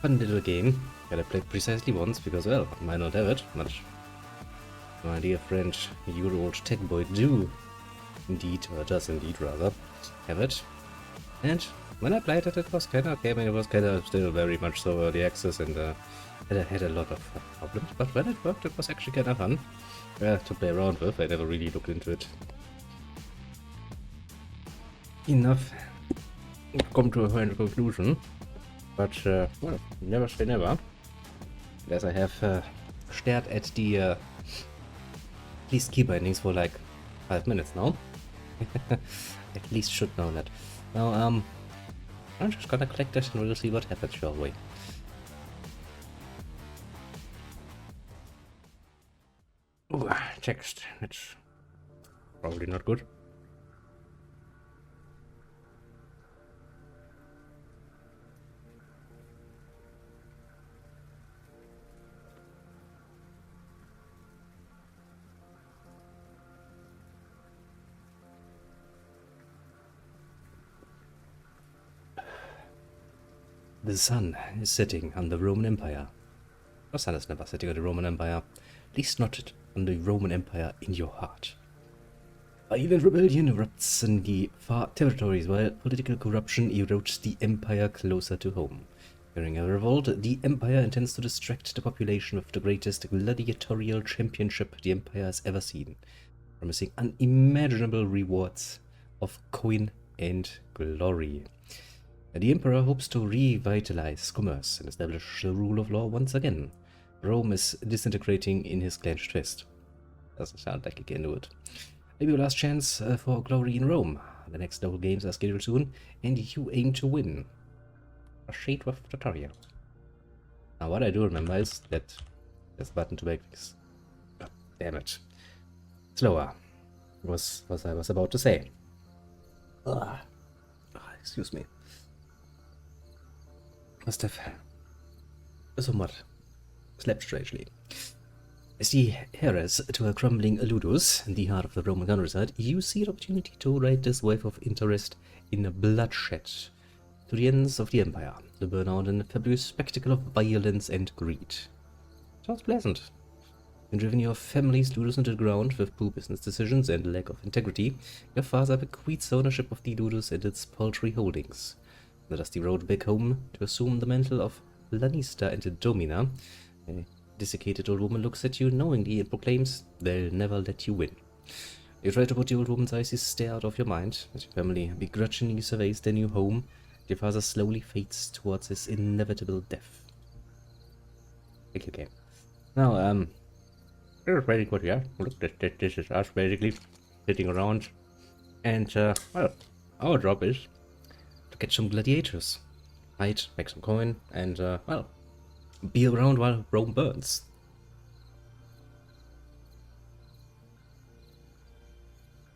fun little game that I played precisely once because, well, I might not have it, but my dear friend, your old tech boy, do indeed, or does indeed rather, have it. And when I played it, it was kind of okay. I mean, it was kind of still very much so early access and had a lot of problems, but when it worked, it was actually kind of fun to play around with. I never really looked into it enough to come to a final conclusion, but well, never say never. As I have stared at the least key bindings for like 5 minutes now. At least should know that. Now, I'm just gonna collect this and we'll see what happens, shall we? Ooh, text. That's probably not good. The sun is setting on the Roman Empire. The sun is never setting on the Roman Empire, at least not on the Roman Empire in your heart. Violent rebellion erupts in the far territories while political corruption erodes the empire closer to home. During a revolt, the empire intends to distract the population with the greatest gladiatorial championship the empire has ever seen, promising unimaginable rewards of coin and glory. The emperor hopes to revitalize commerce and establish the rule of law once again. Rome is disintegrating in his clenched fist. Doesn't sound like he can do it. Maybe your last chance for glory in Rome. The next local games are scheduled soon, and you aim to win. A shade with tutorial. Now what I do remember is that there's a button to make this. God damn it. Slower. Was I was about to say. Excuse me. Must have somewhat slept strangely. As the heiress to a crumbling Ludus in the heart of the Roman countryside, you see an opportunity to ride this wave of interest in bloodshed to the ends of the empire, to burn out in a fabulous spectacle of violence and greed. Sounds pleasant. When driven your family's Ludus into the ground with poor business decisions and lack of integrity, your father bequeaths ownership of the Ludus and its paltry holdings. The dusty road back home to assume the mantle of Lanista and Domina. A desiccated old woman looks at you knowingly and proclaims, "They'll never let you win." You try to put the old woman's eyes stare out of your mind as your family begrudgingly surveys their new home. Your father slowly fades towards his inevitable death. Okay. Now, this is very good, yeah? Look, this is us basically sitting around, and, well, our job is to catch some gladiators, fight, make some coin, and, well, be around while Rome burns.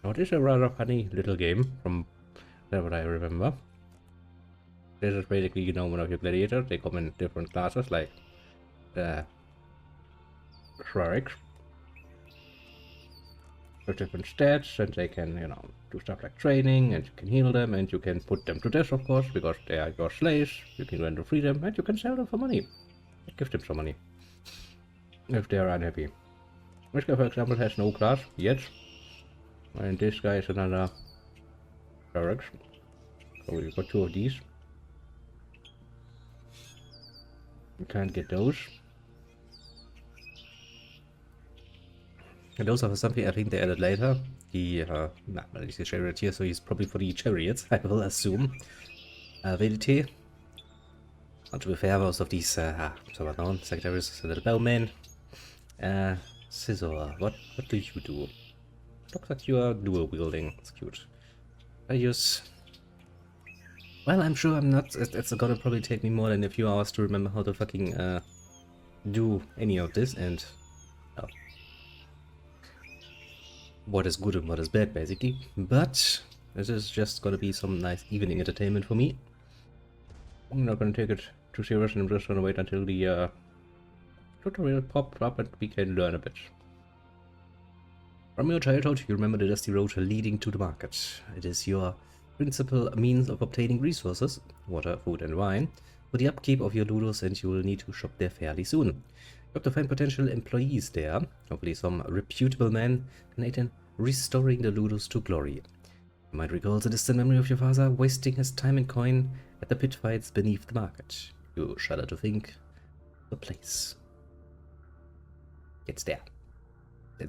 Now, it is a rather funny little game from what I remember. This is basically, you know, one of your gladiators. They come in different classes, like clerics, with different stats, and they can, you know, do stuff like training, and you can heal them, and you can put them to death, of course, because they are your slaves. You can rent to free them, and you can sell them for money. Give them some money if they are unhappy. This guy, for example, has no class yet, and this guy is another cleric. So we've got two of these. You can't get those. And those are something I think they added later. The, he's a charioteer, so he's probably for the chariots, I will assume. Ability. And to be fair, most of these, so well known. Secretaries is a little bellman. Scissor, what do you do? Looks like you are dual wielding. It's cute. I use... Well, I'm sure I'm not... It's gonna probably take me more than a few hours to remember how to fucking, do any of this, and... Oh. What is good and what is bad, basically. But this is just gonna be some nice evening entertainment for me. I'm not gonna take it too serious, and I'm just gonna wait until the tutorial pops up and we can learn a bit. From your childhood, you remember the dusty road leading to the market. It is your principal means of obtaining resources, water, food and wine, for the upkeep of your Ludus, and you will need to shop there fairly soon. You hope to find potential employees there, hopefully some reputable men, and aid in restoring the Ludus to glory. You might recall the distant memory of your father wasting his time and coin at the pit fights beneath the market. You shudder to think the place. It's there.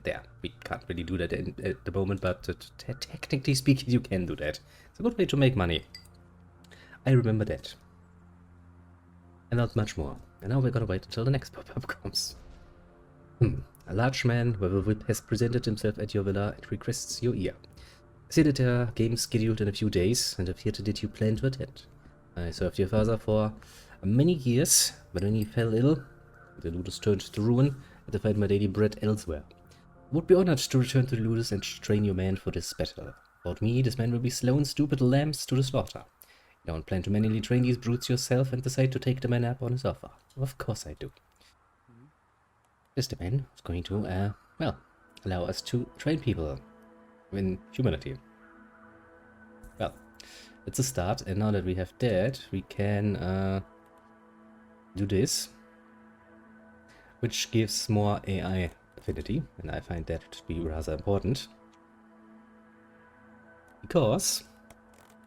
There. We can't really do that at the moment, but technically speaking, you can do that. It's a good way to make money. I remember that. And not much more. And now we're gonna wait until the next pop-up comes. A large man with a whip has presented himself at your villa and requests your ear. I see that there are games scheduled in a few days, and have heard that you plan to attend. I served your father for many years, but when he fell ill, the Ludus turned to ruin, and to find my daily bread elsewhere. I would be honored to return to the Ludus and train your men for this battle. About me, this man will be Sloane's stupid lambs to the slaughter. You don't plan to manually train these brutes yourself and decide to take the man up on his offer. Of course I do. This man is going to, well, allow us to train people in humanity. Well, it's a start, and now that we have that, we can do this, which gives more AI affinity, and I find that to be rather important. Because,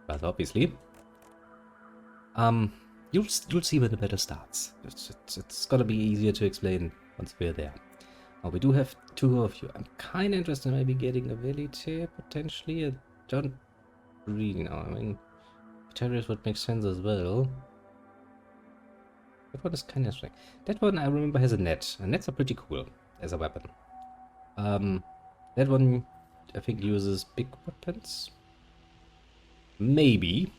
rather obviously, you'll see when the battle starts. It's gonna be easier to explain once we're there. Oh, we do have two of you. I'm kind of interested in maybe getting a Velite, potentially. I don't really know. I mean, Terriers would make sense as well. That one is kind of interesting. That one I remember has a net, and nets are pretty cool as a weapon. That one I think uses big weapons. Maybe.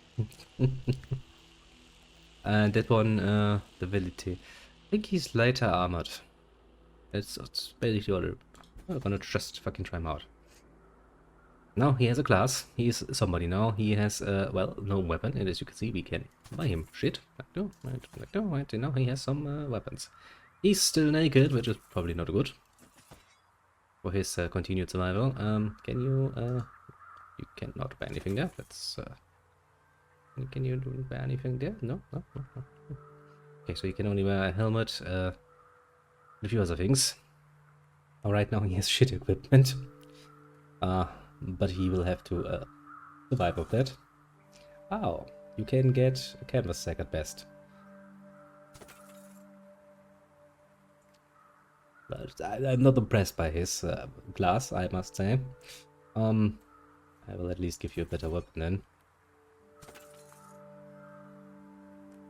And that one, the Velite. I think he's lighter armored. It's basically all we're gonna just fucking try him out. Now he has a class. He is somebody now. He has, well, no weapon. And as you can see, we can buy him shit. Right. Now he has some weapons. He's still naked, which is probably not good for his continued survival. Can you, you cannot buy anything there. That's, can you buy anything there? No. Okay, so you can only wear a helmet, a few other things. Alright, now he has shit equipment. But he will have to survive of that. Wow, you can get a canvas sack at best. But I'm not impressed by his glass, I must say. I will at least give you a better weapon then.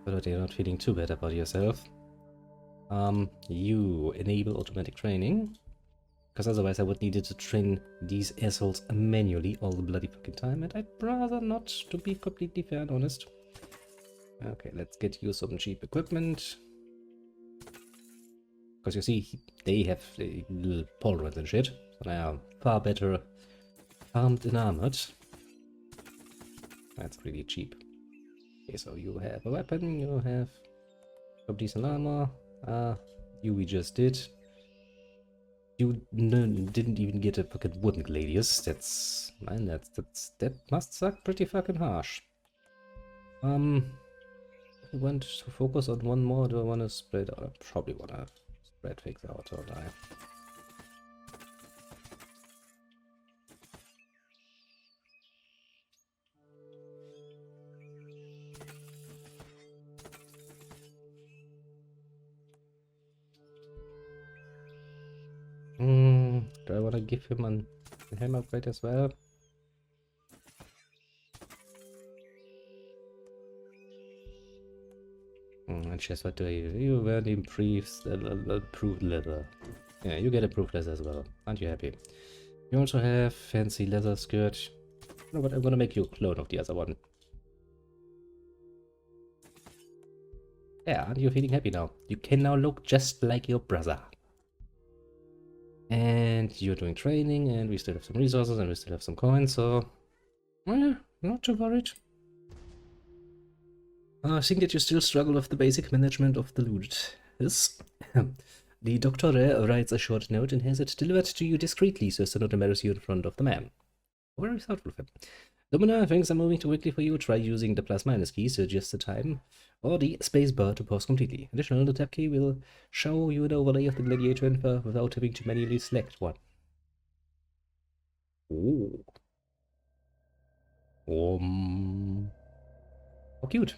But you're not feeling too bad about yourself. You enable automatic training. Because otherwise I would need to train these assholes manually all the bloody fucking time. And I'd rather not, to be completely fair and honest. Okay, let's get you some cheap equipment. Because you see, they have little pauldrons and shit. So they are far better armed and armored. That's really cheap. Okay, so you have a weapon, you have some decent armor. You we just did. You didn't even get a fucking wooden gladius. That's, man, that must suck pretty fucking harsh. I want to focus on one more. Do I want to spread out? I probably want to spread things out, don't I? Do I want to give him a hammer upgrade as well? And just what do you wear the improved leather? Yeah, you get improved leather as well. Aren't you happy? You also have fancy leather skirt. You know what? I'm gonna make you a clone of the other one. Yeah, aren't you feeling happy now? You can now look just like your brother. And you're doing training, and we still have some resources, and we still have some coins, so... well, not too worried. I think that you still struggle with the basic management of the loot. Yes. The Doctor writes a short note and has it delivered to you discreetly so as to not embarrass you in front of the man. Very thoughtful of him. Domina, things are moving too quickly for you. Try using the plus-minus keys to adjust the time, or the space bar to pause completely. Additionally, the tab key will show you an overlay of the gladiator info without having to manually select one. Ooh. How cute.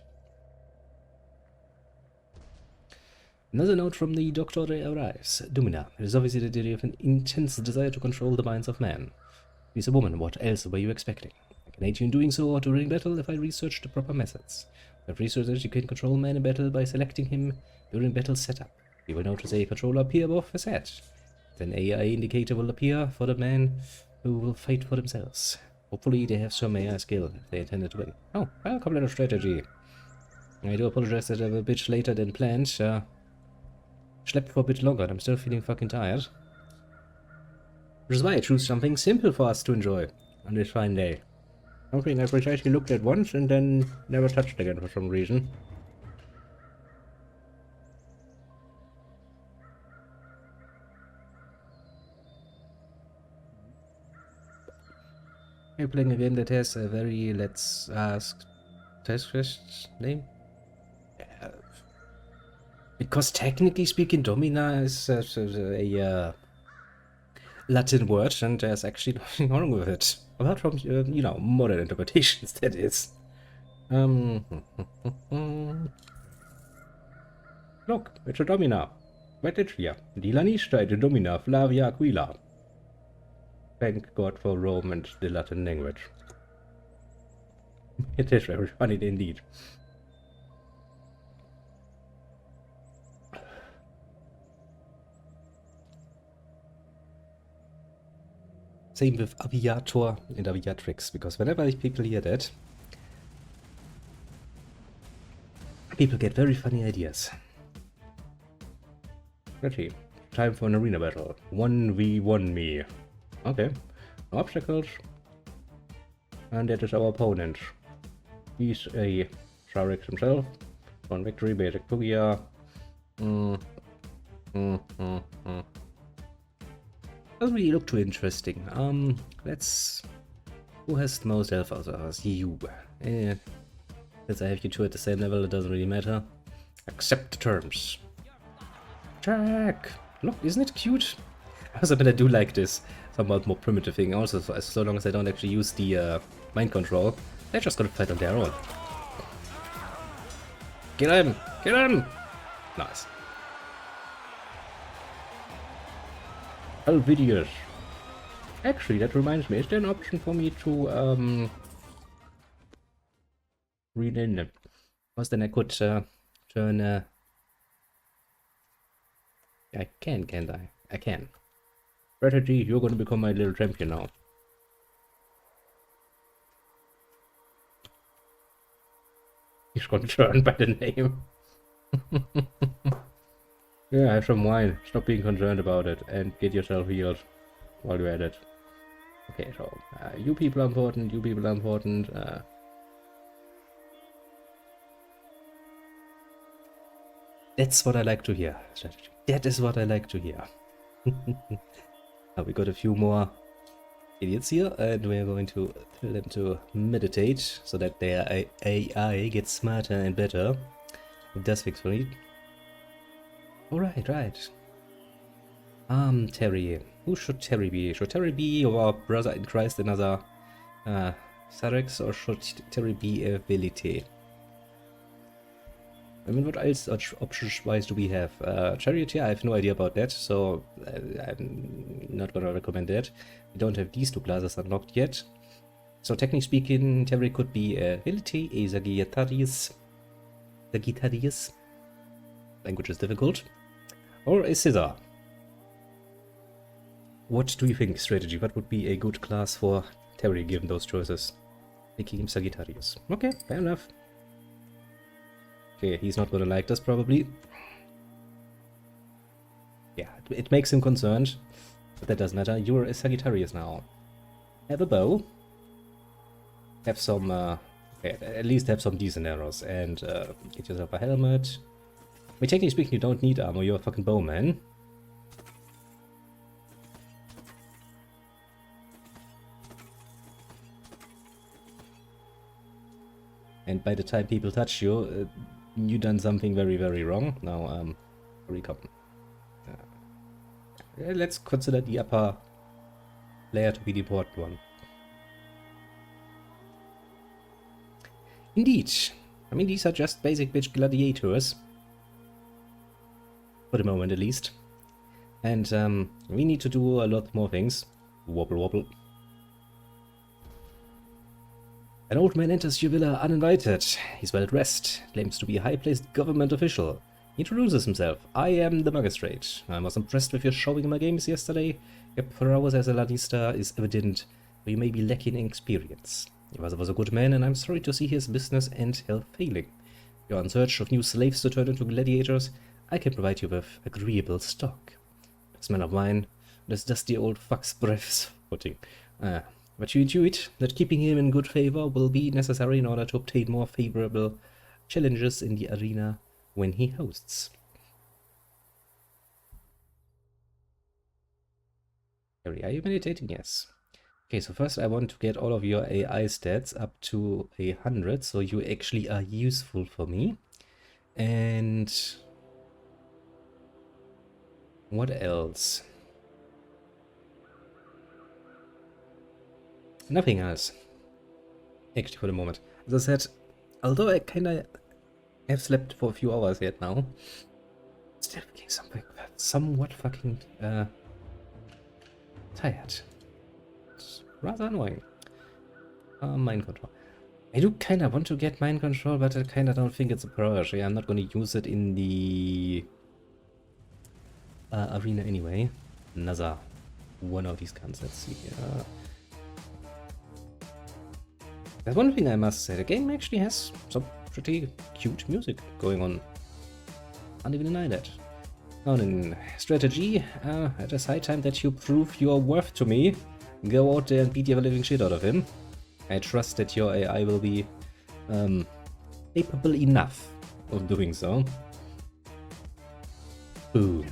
Another note from the Doctor arrives. Domina, it is obviously that you have an intense desire to control the minds of men. She's a woman, what else were you expecting? I can aid you in doing so or during battle if I research the proper methods. I've researched that you can control man in battle by selecting him during battle setup. You will notice a controller appear above his head. An AI indicator will appear for the men who will fight for themselves. Hopefully they have some AI skill if they intended to win. Oh, well, complete strategy. I do apologize that I'm a bit later than planned. Slept for a bit longer and I'm still feeling fucking tired. Which is why I choose something simple for us to enjoy on this fine day. Something I precisely looked at once and then never touched again for some reason. You're playing a game that has a very let's ask test name? Because technically speaking, Domina is a Latin word, and there's actually nothing wrong with it. Apart from, you know, modern interpretations, that is. Look, it's a Domina. Vetetria. Di lanista et Domina Flavia Aquila. Thank God for Rome and the Latin language. It is very funny indeed. Same with Aviator and Aviatrix, because whenever people hear that, people get very funny ideas. Ready. Time for an arena battle. 1v1 me. Okay. No obstacles. And that is our opponent. He's a Sharix himself. One victory, basic Pugia. Doesn't really look too interesting. Let's... Who has the most health out of us? You. Since I have you two at the same level, it doesn't really matter. Accept the terms. Attack! Look, isn't it cute? I mean, I do like this somewhat more primitive thing. Also, so long as I don't actually use the mind control, they're just gonna fight on their own. Kill him! Kill him! Nice. Videos. Actually, that reminds me, is there an option for me to rename them? Because then I could turn I can, can't I? I can. Strategy, you're gonna become my little champion now. He's concerned by the name. Yeah, have some wine. Stop being concerned about it and get yourself healed while you're at it. Okay, so you people are important, you people are important. That's what I like to hear. That is what I like to hear. Now we got a few more idiots here, and we're going to tell them to meditate so that their AI gets smarter and better. It does fix for me. Alright, right. Terry. Who should Terry be? Should Terry be our brother in Christ, another Sarex, or should Terry be a Velite? I mean, what else options-wise do we have? Charioteer, I have no idea about that, so I'm not gonna recommend that. We don't have these two classes unlocked yet. So technically speaking, Terry could be a Velite, a Sagittarius. Sagittarius. Language is difficult. Or a Scissor. What do you think, strategy? What would be a good class for Terry given those choices? Making him Sagittarius. Okay, fair enough. Okay, he's not gonna like this probably. Yeah, it makes him concerned. But that doesn't matter. You're a Sagittarius now. Have a bow. Have some, okay, at least have some decent arrows. And get yourself a helmet. I mean, technically speaking, you don't need armor, you're a fucking bowman. and by the time people touch you, you done something very, very wrong. Now, recon. Let's consider the upper layer to be the important one. Indeed. I mean, these are just basic bitch gladiators. For the moment, at least. And we need to do a lot more things. Wobble wobble. An old man enters your villa uninvited. He's well dressed, claims to be a high-placed government official. He introduces himself. I am the magistrate. I was impressed with your showing in my games yesterday. Your prowess as a lanista is evident, but you may be lacking in experience. He was a good man, and I'm sorry to see his business and health failing. You're in search of new slaves to turn into gladiators. I can provide you with agreeable stock. This man of mine, this dusty old fuck's breath's footing. But you intuit that keeping him in good favor will be necessary in order to obtain more favorable challenges in the arena when he hosts. Harry, are you meditating? Yes. Okay, so first I want to get all of your AI stats up to 100, so you actually are useful for me. And what else? Nothing else. Actually, for the moment. As I said, although I kinda have slept for a few hours yet now, still feeling somewhat fucking tired. It's rather annoying. Mind control. I do kinda want to get mind control, but I kinda don't think it's a priority. I'm not gonna use it in the arena anyway. Another one of these guns. Let's see here. There's one thing I must say, the game actually has some pretty cute music going on. Can't even deny that. Now in strategy, it is high time that you prove your worth to me. Go out there and beat the living shit out of him. I trust that your AI will be capable enough of doing so. Boom.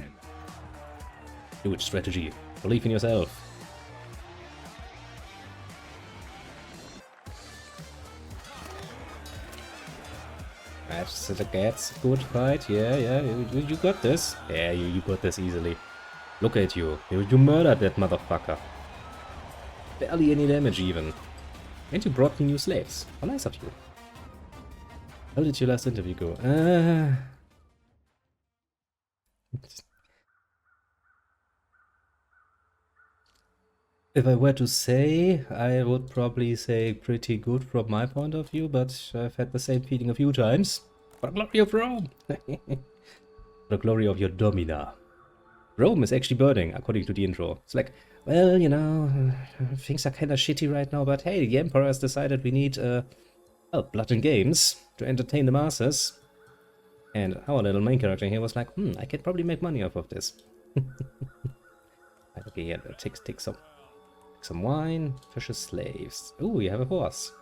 Do it, strategy. Believe in yourself. That's a good fight. Yeah, you got this. Yeah, you got this easily. Look at you. You murdered that motherfucker. Barely any damage even. And you brought me new slaves. How nice of you. How did your last interview go? If I were to say, I would probably say pretty good from my point of view, but I've had the same feeling a few times. For the glory of Rome! For the glory of your Domina. Rome is actually burning, according to the intro. It's like, well, you know, things are kinda shitty right now, but hey, the Emperor has decided we need, well, blood and games to entertain the masses. And our little main character here was like, I can probably make money off of this. Okay, yeah, take some wine, fishes, slaves. Oh, you have a horse.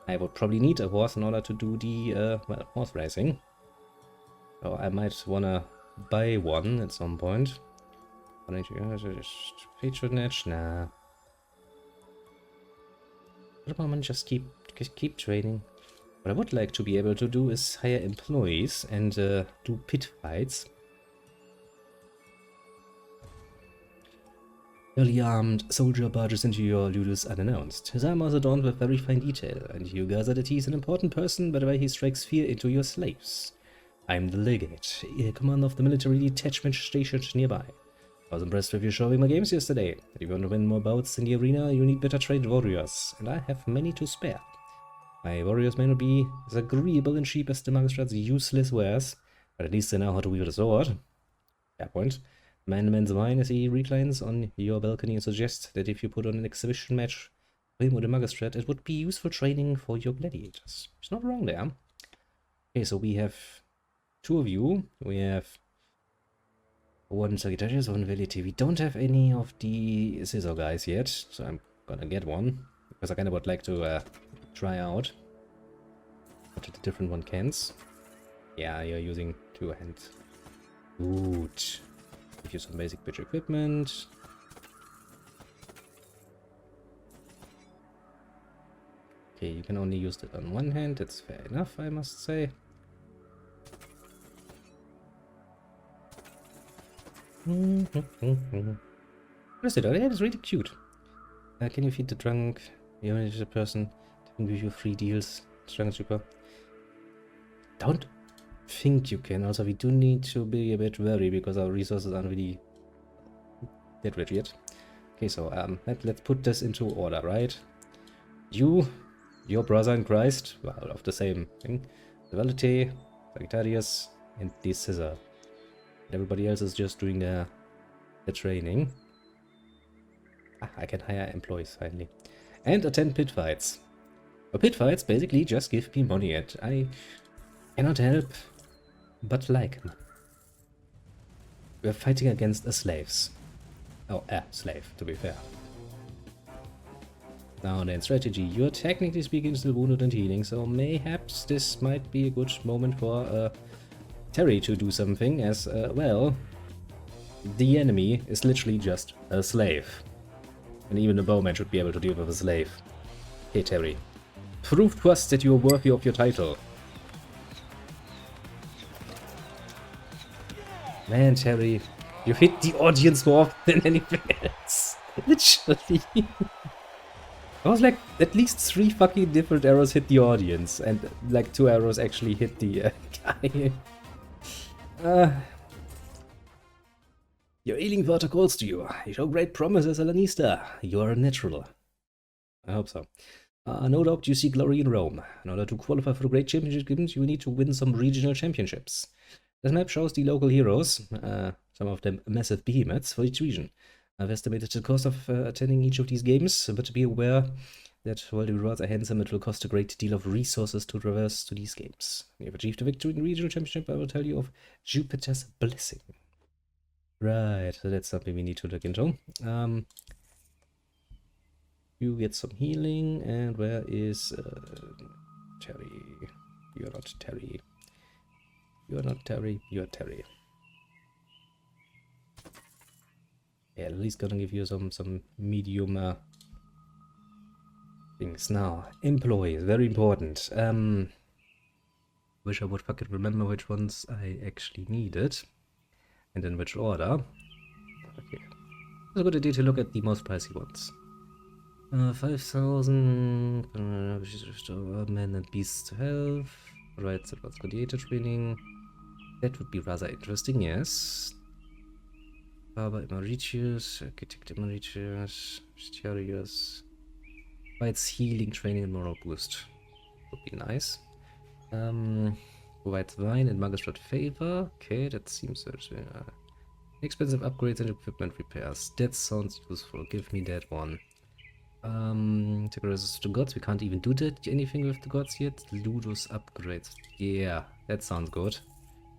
I would probably need a horse in order to do the, well, horse racing. So I might wanna buy one at some point. Patronage, nah. At the moment, just keep trading. What I would like to be able to do is hire employees and do pit fights. Early armed soldier barges into your ludus unannounced. His armor is adorned with very fine detail, and you gather that he is an important person by the way he strikes fear into your slaves. I am the legate, commander of the military detachment stationed nearby. I was impressed with your showing my games yesterday. If you want to win more bouts in the arena, you need better trained warriors, and I have many to spare. My warriors may not be as agreeable and cheap as the magistrate's useless wares, but at least they know how to wield a sword. Fair point. Man demands wine as he reclines on your balcony and suggests that if you put on an exhibition match for him with a magistrate, it would be useful training for your gladiators. He's not wrong there. Okay, so we have two of you. We have one Sagittarius, one Velity. We don't have any of the scissor guys yet, so I'm gonna get one. Because I kind of would like to try out what the different one cans. Yeah, you're using two hands. Good. Give you some basic bitch equipment. Okay, you can only use it on one hand. That's fair enough, I must say. What is it? Oh, yeah, it's really cute. Can you feed the drunk? You manage a person. Can give you free deals. Drunk super. Don't think you can. Also, we do need to be a bit wary because our resources aren't really that rich yet. Okay, so let's put this into order, right? Your brother in Christ, well, of the same thing. Duality, Sagittarius, and the Scissor. Everybody else is just doing their training. I can hire employees finally. And attend pit fights. Well, pit fights basically just give me money and I cannot help but like them. We're fighting against slaves. Oh, slave, to be fair. Now then, strategy. You're technically speaking still wounded and healing, so mayhaps this might be a good moment for Terry to do something, as, well, the enemy is literally just a slave. And even a bowman should be able to deal with a slave. Hey Terry, prove to us that you're worthy of your title. Man, Terry, you hit the audience more than anything else. Literally. I was like, at least 3 fucking different arrows hit the audience, and like 2 arrows actually hit the guy. Your healing water calls to you. You show great promise as a Lanista. You are a natural. I hope so. No doubt you see glory in Rome. In order to qualify for the great championship games, you need to win some regional championships. This map shows the local heroes, some of them massive behemoths, for each region. I've estimated the cost of attending each of these games, but be aware that while the rewards are handsome, it will cost a great deal of resources to traverse to these games. When you have achieved a victory in the regional championship, I will tell you of Jupiter's blessing. Right, so that's something we need to look into. You get some healing, and where is Terry? You're not Terry. You're not Terry, you're Terry. Yeah, at least gonna give you some medium things. Now, employees, very important. Wish I would fucking remember which ones I actually needed. And in which order. Okay. It's a good idea to look at the most pricey ones. 5,000 men and beasts to health. Right, that was gladiator training. That would be rather interesting, yes. Barber Emeritus, Architect Emeritus, Mysterious. Provides healing, training, and moral boost. Would be nice. Provides wine and magistrate favor. Okay, that seems expensive upgrades and equipment repairs. That sounds useful. Give me that one. Take resist to gods. We can't even do anything with the gods yet. Ludus upgrades. Yeah, that sounds good.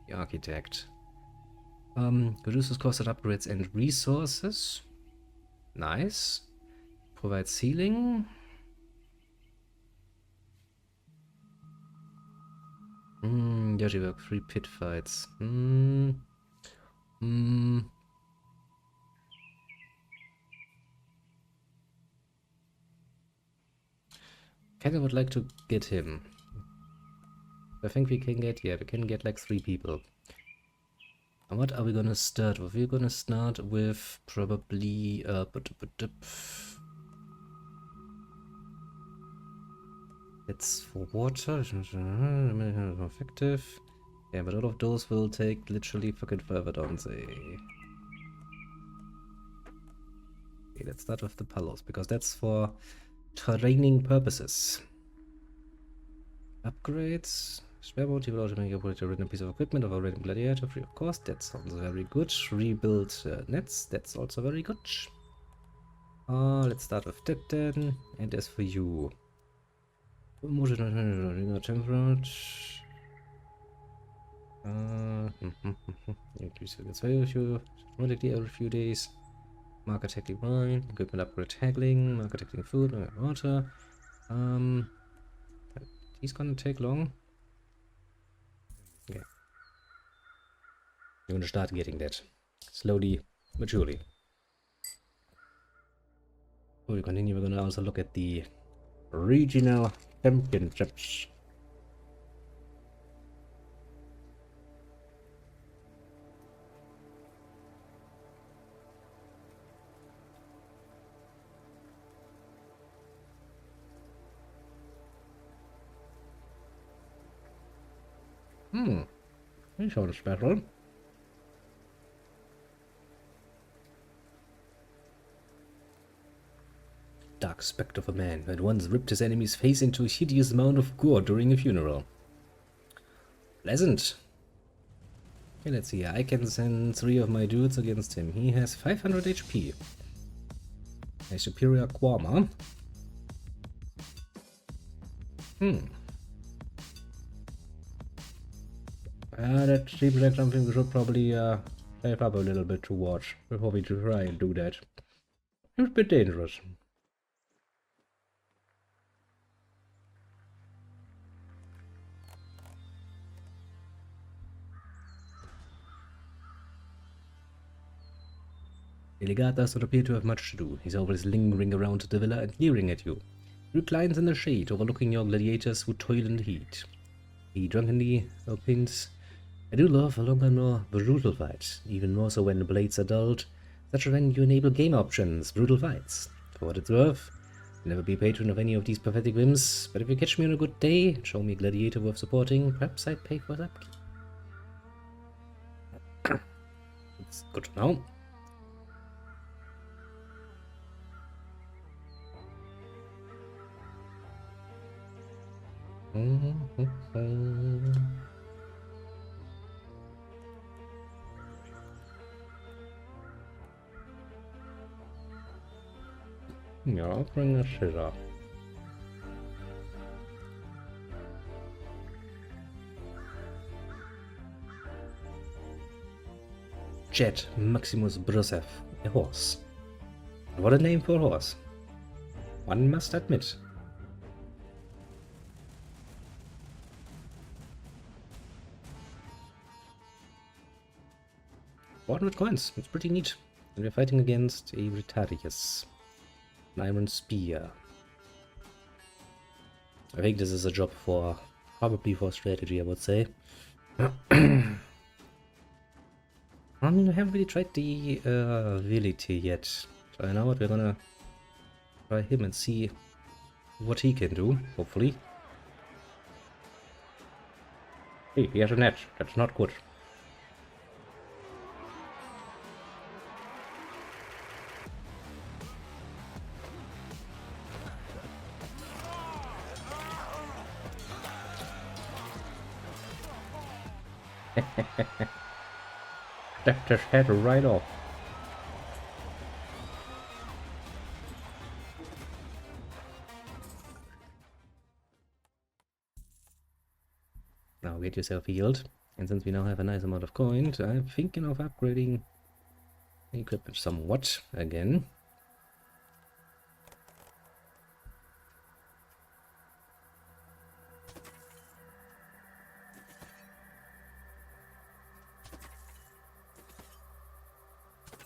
The architect. Reduces cost of upgrades and resources. Nice. Provides healing. Dirty work, free pit fights. Kinda would like to get him. I think we can get, yeah, we can get like 3 people. And what are we gonna start with? We're gonna start with probably, it's for water, effective. Yeah, but all of those will take literally fucking forever, don't they? Okay, let's start with the Palos, because that's for training purposes. Upgrades. Spare mode, you will automatically operate a random piece of equipment of a random gladiator free of cost. That sounds very good. Rebuild nets, that's also very good. Let's start with that then. And as for you. Temperate. Increase its value automatically every few days. Market tackling wine, equipment upgrade tackling, market tackling food, water. He's gonna take long. Okay. We're gonna start getting that. Slowly, but surely. Before we continue, we're gonna also look at the regional Championships. He's on special. Dark spectre of a man who had once ripped his enemy's face into a hideous amount of gore during a funeral. Pleasant. Okay, let's see. I can send 3 of my dudes against him. He has 500 HP. A superior Quama. That seems like something we should probably save up a little bit to watch before we try and do that. It's a bit dangerous. The legate does not appear to have much to do. He's always lingering around the villa and leering at you. He reclines in the shade, overlooking your gladiators who toil in the heat. He drunkenly opines, I do love a long and more brutal fight, even more so when the blades are dulled. Such a when you enable game options, brutal fights. For what it's worth, I'll never be patron of any of these pathetic whims, but if you catch me on a good day and show me a gladiator worth supporting, perhaps I'd pay for his upkeep. It's good to know. Yeah, I'll bring a scissor. Jet Maximus Brusev, a horse. What a name for a horse. One must admit. 400 coins, it's pretty neat. And we're fighting against a Retarius. An iron spear. I think this is a job for, probably for strategy, I would say. I mean, I haven't really tried the ability yet. So I know what we're gonna try him and see what he can do, hopefully. Hey, he has a net. That's not good. Stepped his head right off. Now get yourself healed. And since we now have a nice amount of coins, I'm thinking of upgrading the equipment somewhat again.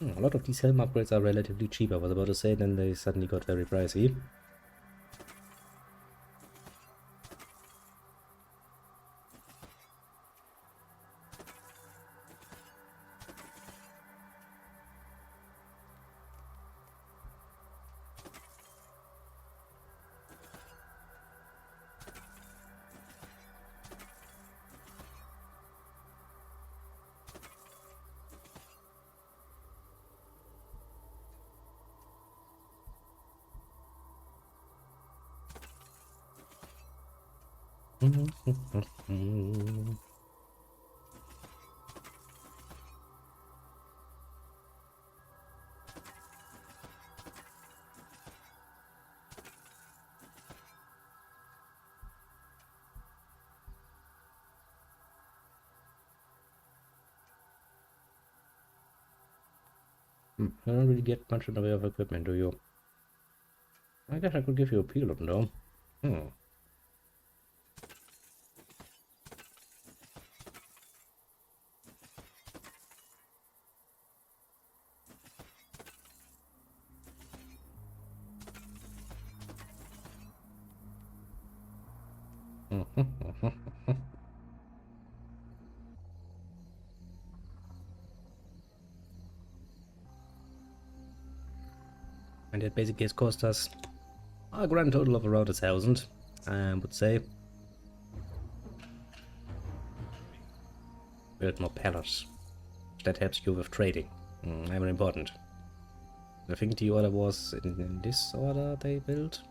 A lot of these helm upgrades are relatively cheap, I was about to say, then they suddenly got very pricey. I don't really get much in the way of equipment, do you? I guess I could give you a peel though. And that basically has cost us a grand total of around 1,000, I would say. Build more pallets. That helps you with trading. Very important. I think the order was in this order they built.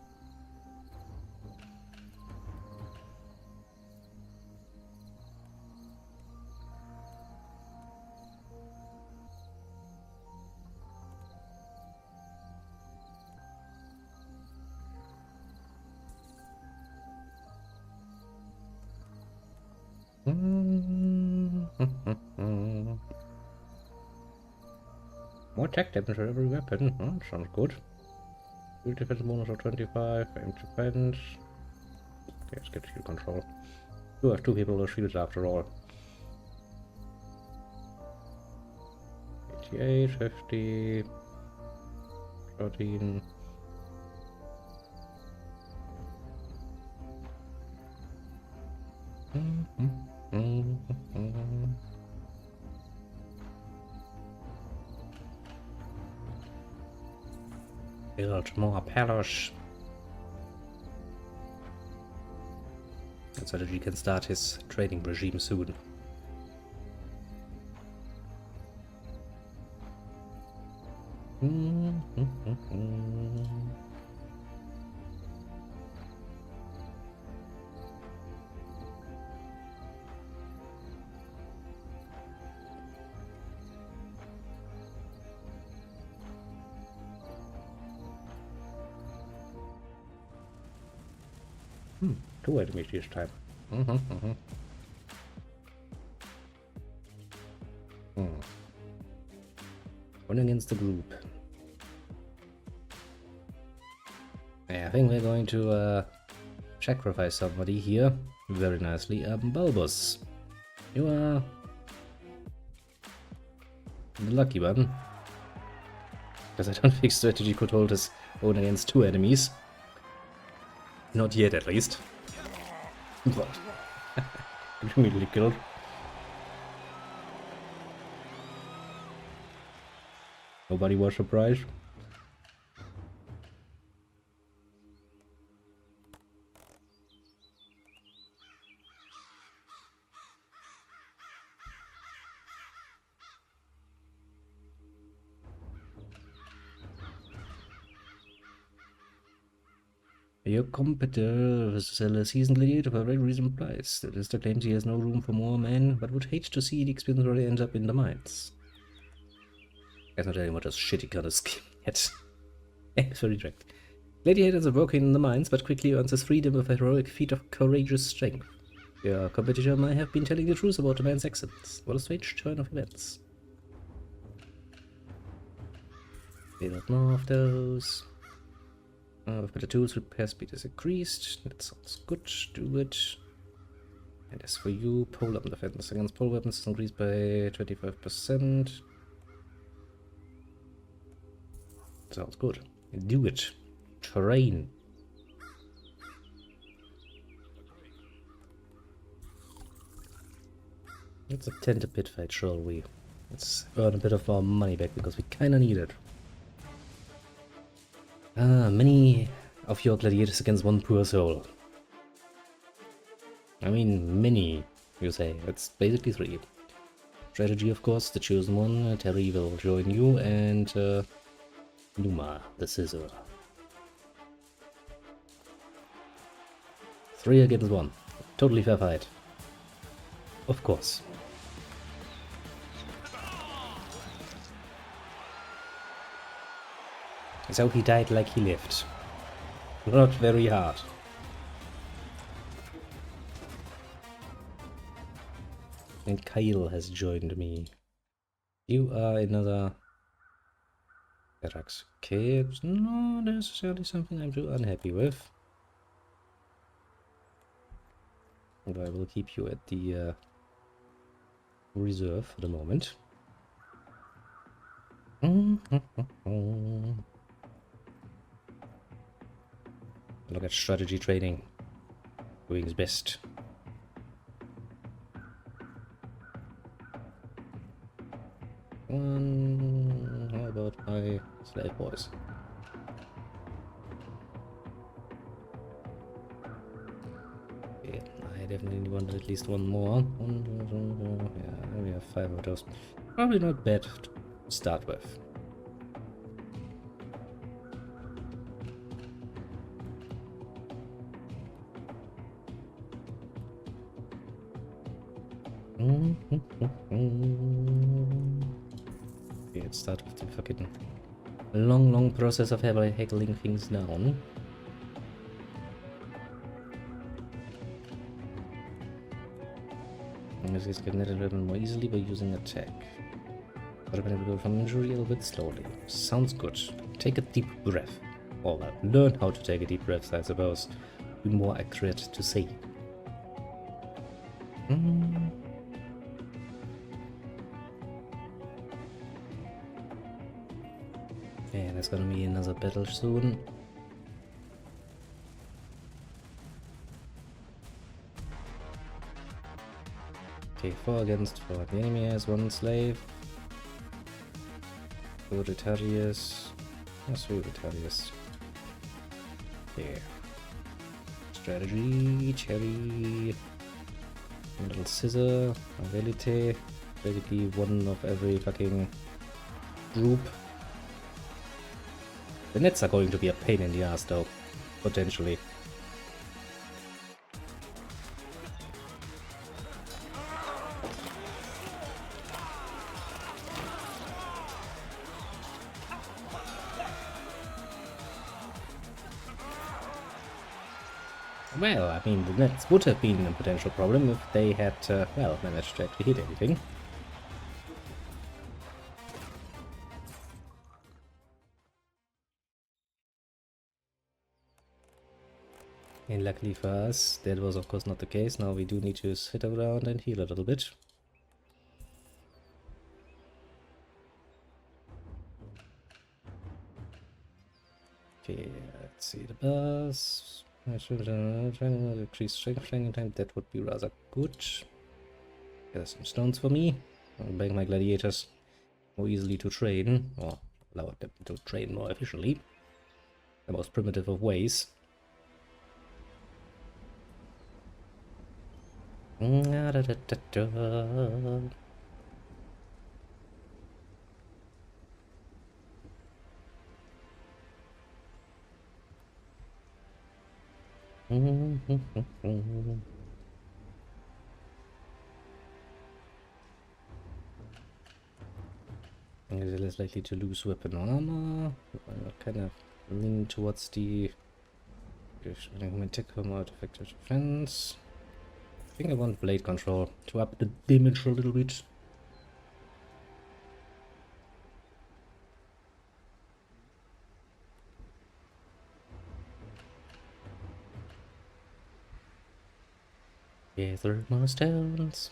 More attack damage for every weapon. Oh, sounds good. Shield defense bonus of 25, aim defense. Okay, let's get shield control. You have two people with shields after all. 88, 50, 13. Build more palace. So that he can start his trading regime soon. Two enemies this time. One against the group. Yeah, I think we're going to sacrifice somebody here. Very nicely. Bulbous. You are the lucky one. Because I don't think strategy could hold his own against two enemies. Not yet, at least. What? Immediately killed. Nobody was surprised. Your competitor was to sell a seasoned gladiator for a very reasonable price. The lister claims he has no room for more men, but would hate to see the expensive really end up in the mines. Guess not telling what a shitty kind of scheme yet. It's very direct. Gladiators are working in the mines, but quickly earns his freedom with a heroic feat of courageous strength. Your competitor might have been telling the truth about the man's excellence. What a strange turn of events. Build more of those. With better tools, repair speed is increased. That sounds good. Do it. And as for you, pole arm defense against pole weapons is increased by 25%. Sounds good. Do it. Train. Let's attend a pit fight, shall we? Let's earn a bit of our money back because we kinda need it. Many of your gladiators against one poor soul. I mean, many, you say. It's basically 3. Strategy, of course, the chosen one. Terry will join you, and Numa, the scissor. 3 against 1. Totally fair fight. Of course. So he died like he lived. Not very hard. And Kyle has joined me. You are another barracks. Okay, it's not necessarily something I'm too unhappy with. And I will keep you at the reserve for the moment. Look at strategy trading. doing his best. How about my slave boys? Yeah, I definitely wanted at least one more. Yeah, we have 5 of those. Probably not bad to start with. Okay, let's start with the fucking long process of heckling things down. This is getting a little bit more easily by using attack. But I'm able to go from injury a little bit slowly. Sounds good. Take a deep breath. Or well, learn how to take a deep breath, I suppose. Be more accurate to say. Yeah, there's gonna be another battle soon. Okay, 4 against 4. The enemy has 1 slave. 2 Retarius. 3 Retarius. Yeah. Strategy, cherry. A little scissor, ability. Basically one of every fucking group. The nets are going to be a pain in the ass though, potentially. Well, I mean, the nets would have been a potential problem if they had, well, managed to actually hit anything. And luckily for us, that was of course not the case. Now we do need to sit around and heal a little bit. Okay, let's see the bus. Increase strength training time, that would be rather good. There's some stones for me. I'll make my gladiators more easily to train, or allow them to train more efficiently. The most primitive of ways. Is less likely to lose weapon armor. I kind of lean towards the more effective defense. I think I want blade control to up the damage a little bit. Gather more stones.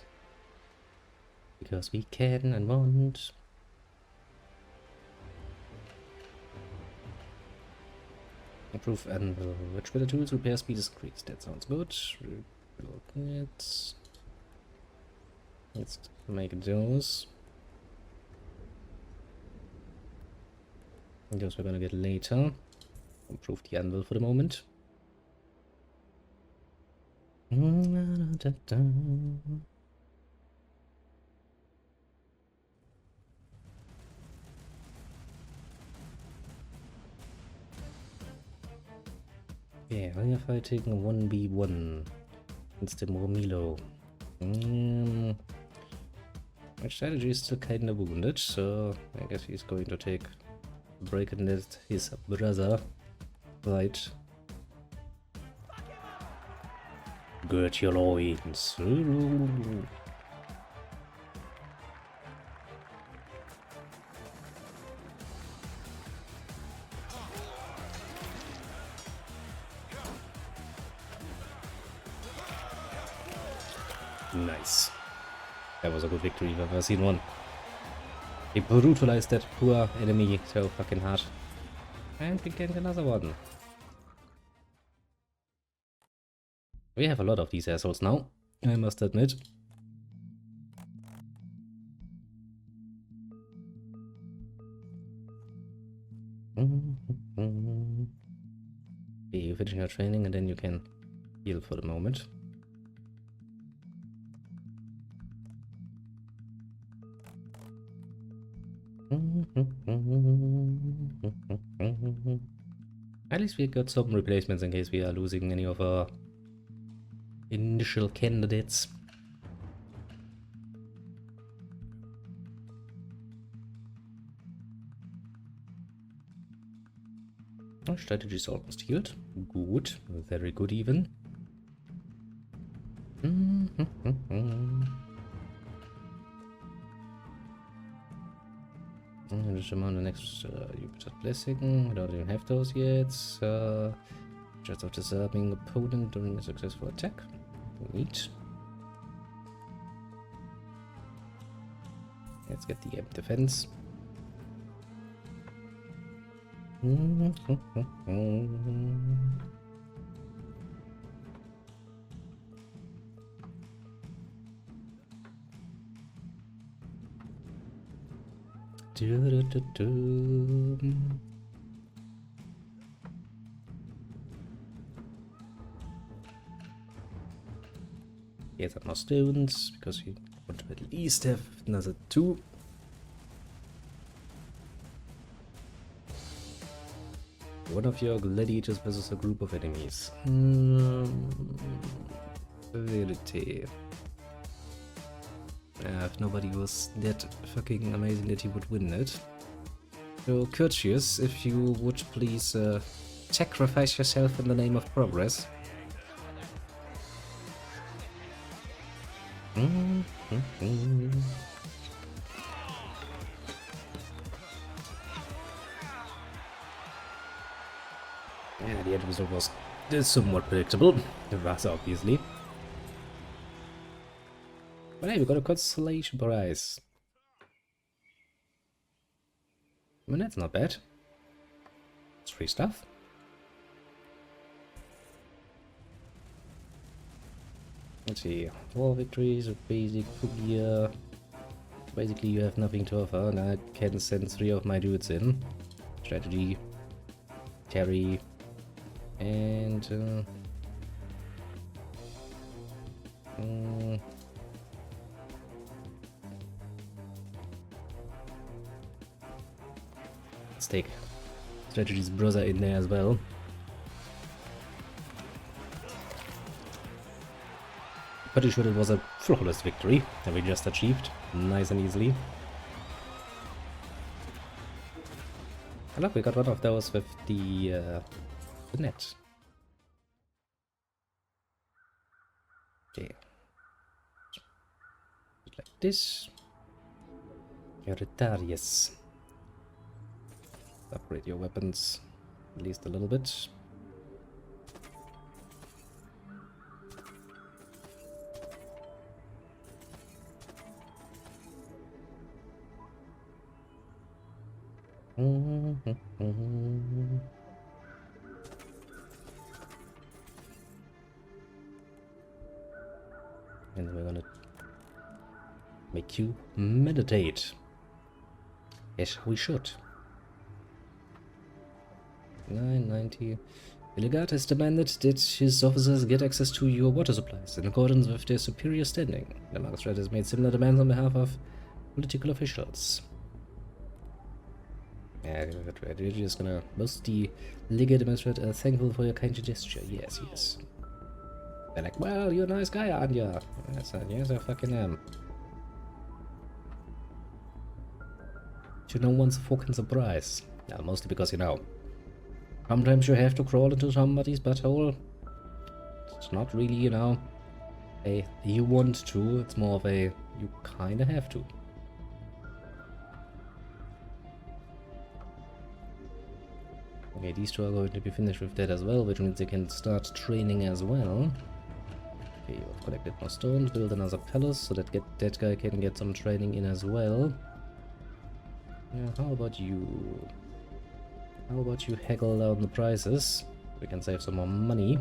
Because we can and want. Improve anvil. Which better tools? Repair speed is increased. That sounds good. Let's make those. Those we're gonna get later. Improve the anvil for the moment. Yeah, we are fighting 1v1 against the Milo. My strategy is still kinda wounded, so I guess he's going to take a break and let his brother fight. Gird your loins. Nice. That was a good victory if I've ever seen one. He brutalized that poor enemy so fucking hard. And we gained another one. We have a lot of these assholes now, I must admit. Okay, you finish your training and then you can heal for the moment. At least we got some replacements in case we are losing any of our initial candidates. Our strategy is almost healed. Good. Very good even. Just amount the next Jupiter's Blessing. We don't even have those yet. Just of disabling opponent during a successful attack. Neat. Let's get the defense. Get some more stones, because we want to at least have another 2. One of your gladiators versus a group of enemies. Ability. If nobody was that fucking amazing that he would win it. So, courteous, if you would please sacrifice yourself in the name of progress. Yeah, the end result was somewhat predictable, rather obviously. But hey, we got a consolation prize. I mean, that's not bad. It's free stuff. Let's see, 4 victories with basic gear. Basically, you have nothing to offer, and I can send 3 of my dudes in. Strategy, Terry, and let's take Strategy's brother in there as well. Pretty sure it was a flawless victory that we just achieved, nice and easily. And look, we got one of those with the net. Okay. Like this. Eurytarius. Upgrade your weapons at least a little bit. And we're gonna make you meditate. Yes, we should. 990. The legate has demanded that his officers get access to your water supplies in accordance with their superior standing. The magistrate has made similar demands on behalf of political officials. Yeah, we're just gonna... Most the legate magistrate are thankful for your kind gesture. Yes, yes. They're like, well, you're a nice guy, aren't you? Yes, I fucking am. To no one's fucking surprise. Yeah, mostly because, you know, sometimes you have to crawl into somebody's butthole. It's not really, you know, a you want to, it's more of a you kinda have to. Okay, these 2 are going to be finished with that as well, which means they can start training as well. Okay, you've collected more stones, build another palace so that that guy can get some training in as well. Yeah, how about you? How about you haggle down the prices? We can save some more money.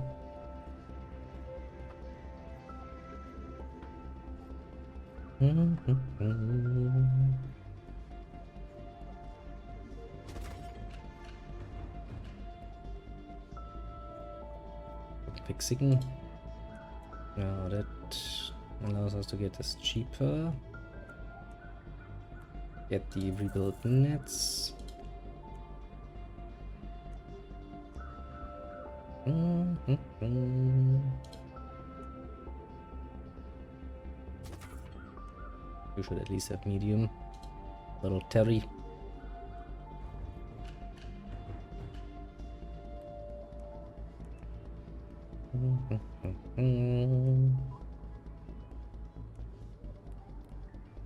Fixing. Now that allows us to get this cheaper. Get the rebuilt nets. You should at least have medium. Little Terry.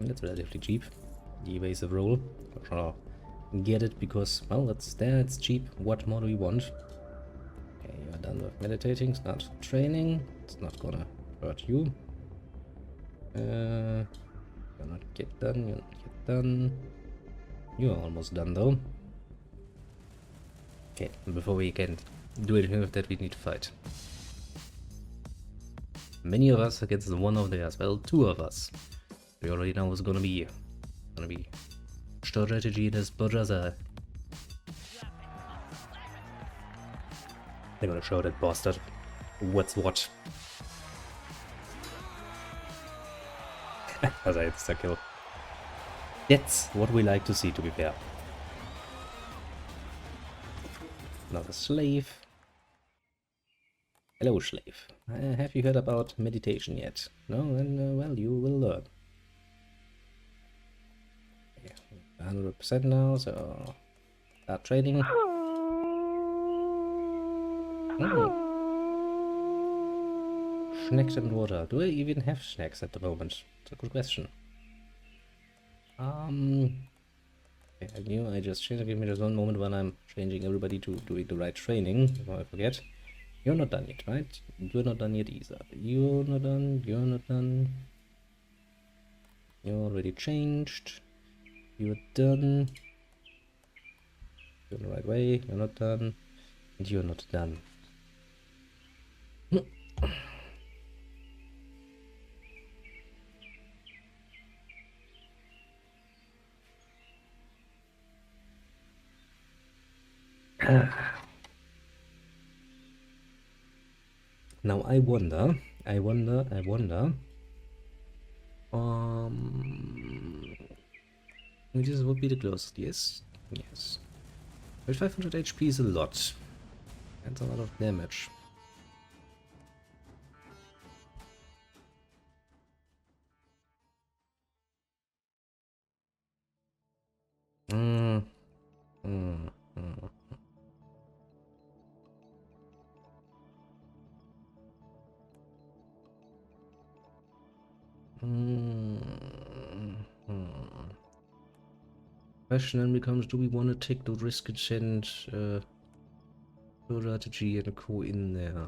That's relatively cheap. The evasive roll. Sure. Get it because, well, it's there, it's cheap. What more do we want? Okay, you're done with meditating. Start training. It's not gonna hurt you. You're not yet done. You're not yet done. You're almost done though. Okay, before we can do anything with that, we need to fight. Many of us against one of theirs. Well, two of us. We already know what's gonna be. Strategy in his brother. They're gonna show that bastard what's what. As I insta kill. That's what we like to see, to be fair. Another slave. Hello, slave. Have you heard about meditation yet? No? Then, well, you will learn. 100% now, so start trading. Snacks and water. Do I even have snacks at the moment? It's a good question. Okay, I knew I just changed. Give me just one moment when I'm changing everybody to doing the right training before I forget. You're not done yet, right? You're not done yet either. You're not done. You're not done. You're already changed. You're done. You're in the right way. You're not done. And you're not done. Now I wonder. This would be the closest, yes? Yes. But 500 HP is a lot. That's a lot of damage. Question then becomes, do we want to take the risk and send strategy and a co in there?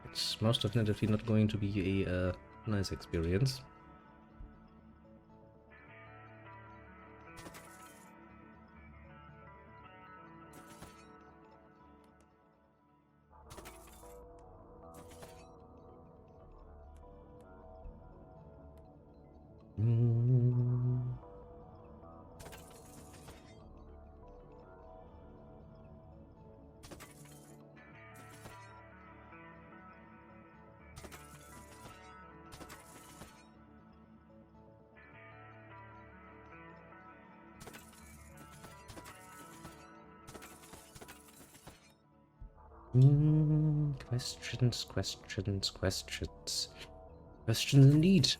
It's most definitely not going to be a nice experience. Questions, questions, questions. Questions indeed.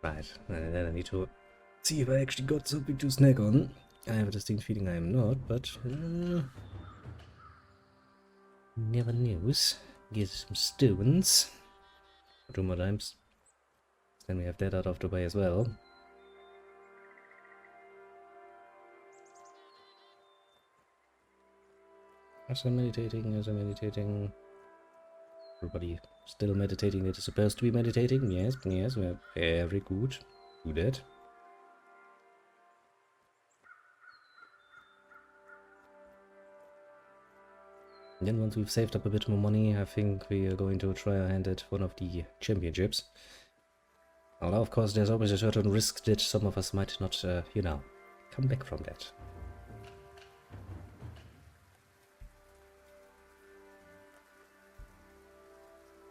Right, then I need to see if I actually got something to snack on. I have a distinct feeling I am not, but never knows. Get some stones. 2 more times. Then we have that out of the way as well. As I'm meditating. Everybody still meditating that is supposed to be meditating? Yes, yes, we are very good. Do that. And then once we've saved up a bit more money, I think we are going to try our hand at one of the championships. Although, of course, there's always a certain risk that some of us might not, you know, come back from that.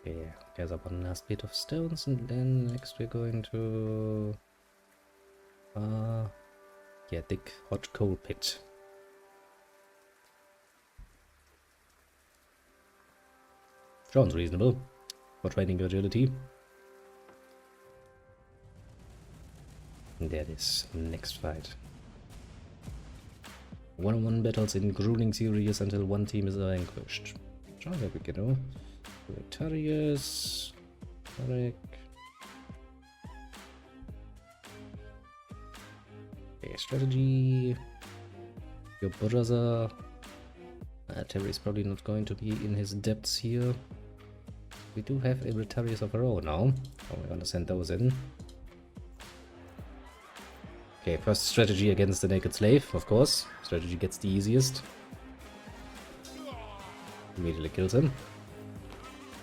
Okay, there's a one last bit of stones, and then next we're going to... yeah, dig hot coal pit. Sounds reasonable for training your agility. And that is next fight. 1-on-1 battles in grueling series until one team is vanquished. Sounds like we can do. Victorious. Tarek. Okay, strategy. Your brother. Terry's probably not going to be in his depths here. We do have a Retarius of our own now. Oh, we're gonna send those in. Okay, first strategy against the naked slave, of course. Strategy gets the easiest. Immediately kills him.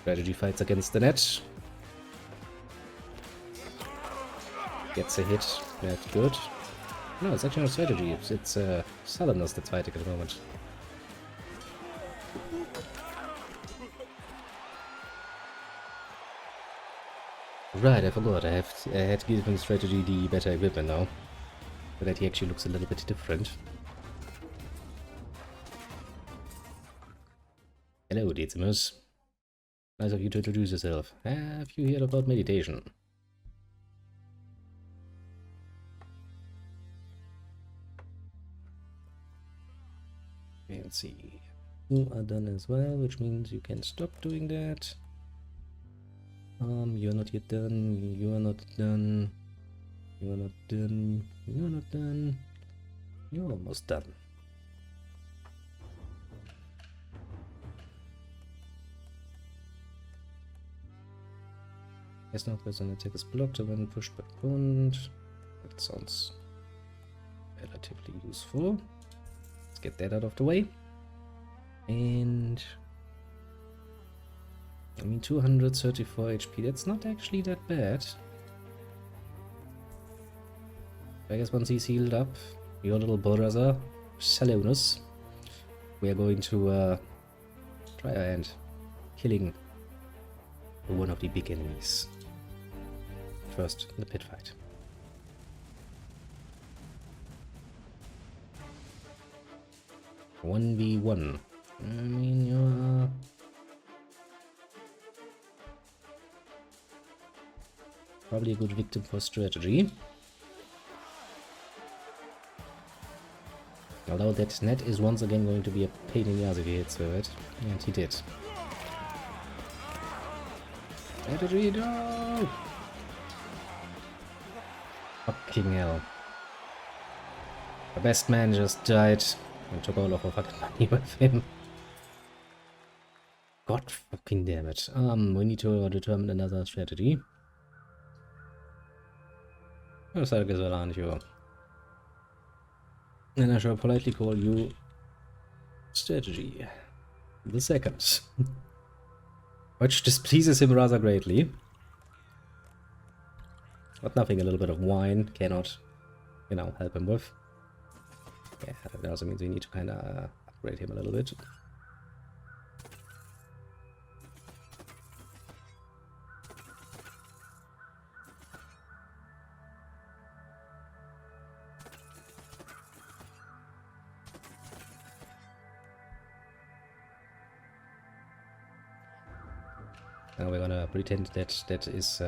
Strategy fights against the net. Gets a hit. That's good. No, it's actually not strategy. It's Southerners that's fighting at the moment. Right, I forgot. I had to give him strategy the better equipment now. So that he actually looks a little bit different. Hello, Decimus. Nice of you to introduce yourself. Have you heard about meditation? Let's see. You are done as well, which means you can stop doing that. You're not yet done. You are not done. You are not done. You are not done. You're almost done. Yes, now person attack is blocked and when pushed by opponent. That sounds relatively useful. Let's get that out of the way. And I mean 234 HP, that's not actually that bad. I guess once he's healed up, your little brother, Salonus, we are going to try our hand killing one of the big enemies. First, the pit fight. One v one. I mean, you're probably a good victim for strategy. Although that net is once again going to be a pain in the ass if he hits with it. And he did. Strategy, no! Fucking hell. The best man just died and took all of our fucking money with him. God fucking damn it. We need to determine another strategy. Yes, I guess aren't you? And I shall politely call you strategy the second. Which displeases him rather greatly. But nothing a little bit of wine cannot, you know, help him with. Yeah, that also means we need to kind of upgrade him a little bit. Now we're gonna pretend that that is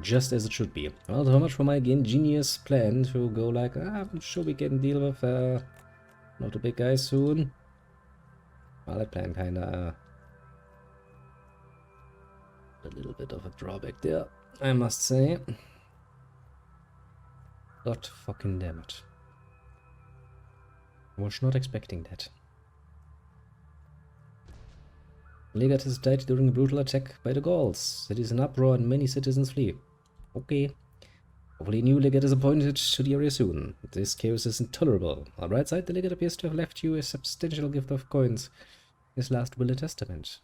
just as it should be. Well, so much for my ingenious plan to go like, I'm sure we can deal with not the big guys soon. Well, that plan kinda a little bit of a drawback there, I must say. God fucking damn it. I was not expecting that. Legate has died during a brutal attack by the Gauls. Cities in uproar and many citizens flee. Okay. Hopefully a new legate is appointed to the area soon. This chaos is intolerable. On the right side, the legate appears to have left you a substantial gift of coins. His last will and testament.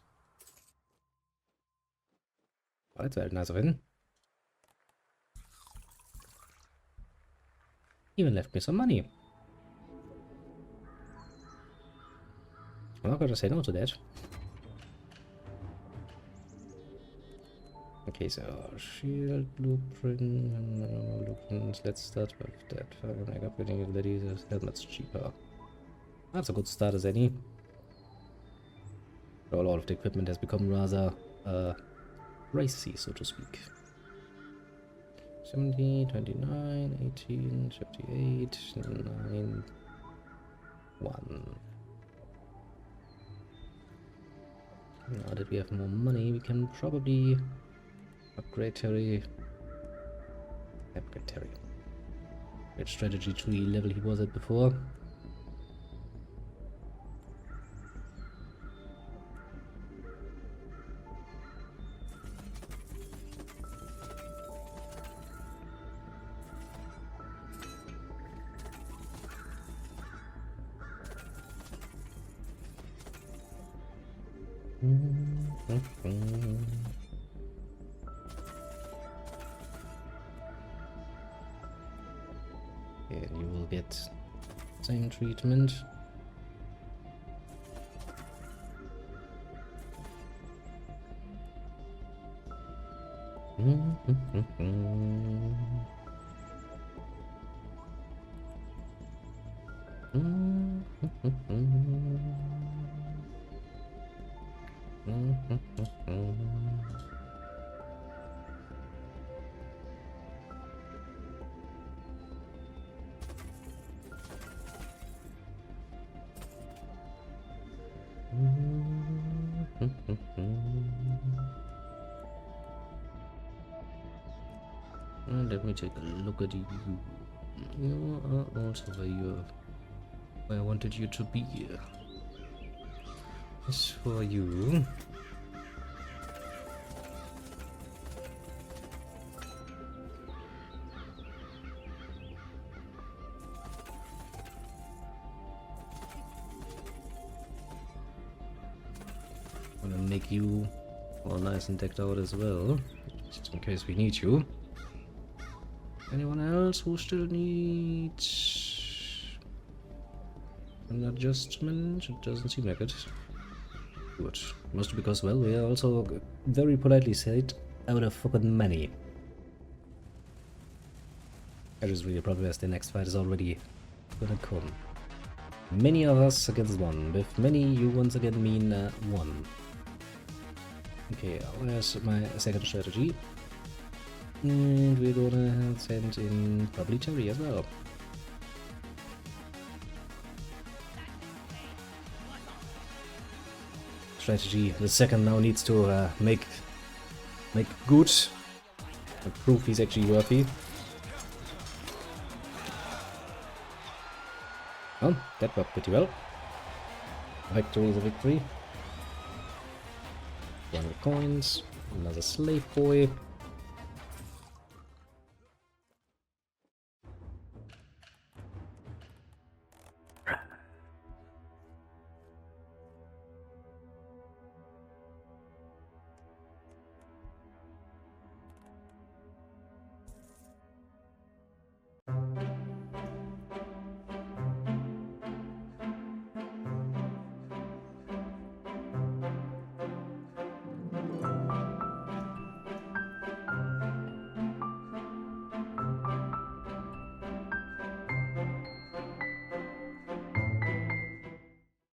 Oh, that's very nice of him. Even left me some money. I'm not gonna say no to that. Okay, so shield blueprints. Let's start with that. Upgrading abilities is that much cheaper. That's a good start as any. All of the equipment has become rather racy, so to speak. 70, 29, 18, 58, 9, 1. Now that we have more money, we can probably upgrade Terry. Upgrade Terry. Which strategy tree level he was at before. And you will get same treatment. Let me take a look at you. You are also where I wanted you to be. This for you. I'm gonna make you all nice and decked out as well, just in case we need you. Anyone else who still needs an adjustment? It doesn't seem like it. Good. Mostly because, well, we are also very politely said out of fucking money. That is really probably as the next fight is already gonna come. Many of us against one. With many, you once again mean one. Okay, where's my second strategy? And we're gonna send in probably Terry as well. Strategy, the second now needs to make good and prove he's actually worthy. Well, that worked pretty well. Victory is a victory. 100 coins, another slave boy.